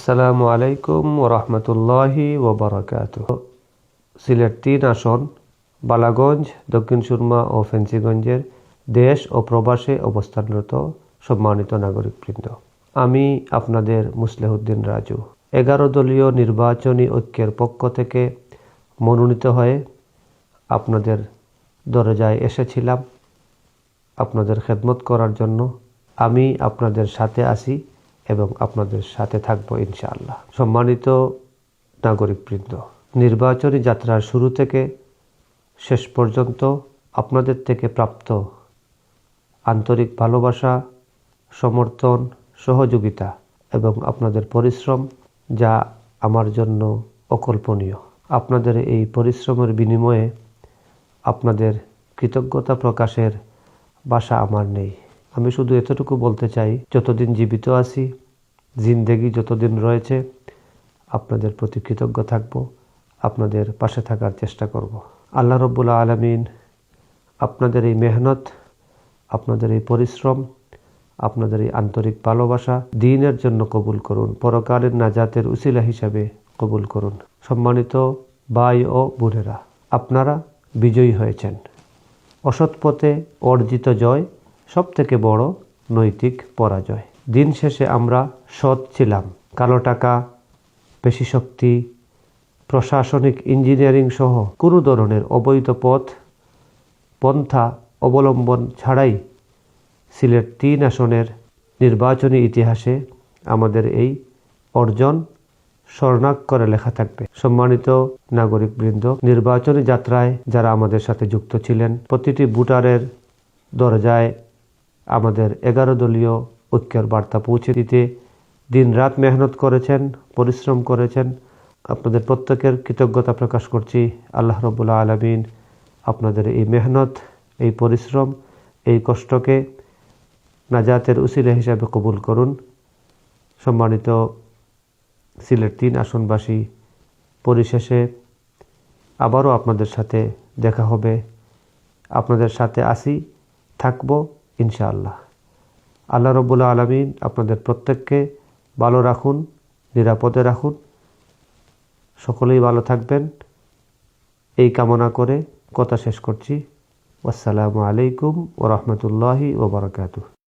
আসসালামু আলাইকুম ওরহমতুল্লাহি ওবরাকাতুহ। সিলেট ৩ আসন বালাগঞ্জ, দক্ষিণ সুরমা ও ফেন্সিগঞ্জের দেশ ও প্রবাসে অবস্থানরত সম্মানিত নাগরিকবৃন্দ, আমি আপনাদের মুসলেহুদ্দিন রাজু 11 দলীয় নির্বাচনী ঐক্যের পক্ষ থেকে মনোনীত হয়ে আপনাদের দরজায় এসেছিলাম আপনাদের খেদমত করার জন্য। আমি আপনাদের সাথে আছি এবং আপনাদের সাথে থাকবো ইনশাআল্লাহ। সম্মানিত নাগরিকবৃন্দ, নির্বাচনী যাত্রার শুরু থেকে শেষ পর্যন্ত আপনাদের থেকে প্রাপ্ত আন্তরিক ভালোবাসা, সমর্থন, সহযোগিতা এবং আপনাদের পরিশ্রম যা আমার জন্য অকল্পনীয়। আপনাদের এই পরিশ্রমের বিনিময়ে আপনাদের কৃতজ্ঞতা প্রকাশের ভাষা আমার নেই। আমি শুধু এতটুকু বলতে চাই, যতদিন জীবিত আছি, জিন্দেগি যতদিন রয়েছে, আপনাদের প্রতি কৃতজ্ঞ থাকব, আপনাদের পাশে থাকার চেষ্টা করব। আল্লাহ রব্বুল আলামিন আপনাদের এই মেহনত, আপনাদের এই পরিশ্রম, আপনাদের এই আন্তরিক ভালোবাসা দ্বীনের জন্য কবুল করুন, পরকালের নাজাতের উসিলা হিসাবে কবুল করুন। সম্মানিত ভাই ও বোনেরা, আপনারা বিজয়ী হয়েছেন। অসৎ পথে অর্জিত জয় সবথেকে বড় নৈতিক পরাজয়। দিন শেষে আমরা সৎ ছিলাম। কালো টাকা, পেশিশক্তি, প্রশাসনিক ইঞ্জিনিয়ারিং সহ কোনো ধরনের অবৈধ পন্থা অবলম্বন ছাড়াই সিলেট ৩ আসনের নির্বাচনী ইতিহাসে আমাদের এই অর্জন স্বর্ণাক্ষরে লেখা থাকবে। সম্মানিত নাগরিকবৃন্দ, নির্বাচনী যাত্রায় যারা আমাদের সাথে যুক্ত ছিলেন, প্রতিটি ভোটারের দরজায় আমাদের 11 দলীয় ঐক্যের বার্তা পৌঁছে দিতে দিন রাত মেহনত করেছেন, পরিশ্রম করেছেন। আপনাদের প্রত্যেকের কৃতজ্ঞতা প্রকাশ করছি। আল্লাহ রব্বুল আলামিন আপনাদের এই মেহনত, এই পরিশ্রম, এই কষ্টকে নাজাতের উসিলা হিসাবে কবুল করুন। সম্মানিত সিলেট ৩ আসনবাসী, পরিশেষে আবারও আপনাদের সাথে দেখা হবে। আপনাদের সাথে আসি, থাকবো ইনশাআল্লাহ। আল্লাহ রব্বুল আলামিন আপনাদের প্রত্যেককে ভালো রাখুন, নিরাপদে রাখুন, সকলেই ভালো থাকবেন এই কামনা করে কথা শেষ করছি। আসসালামু আলাইকুম ওরহমতুল্লাহি ওবরাকাতুহ।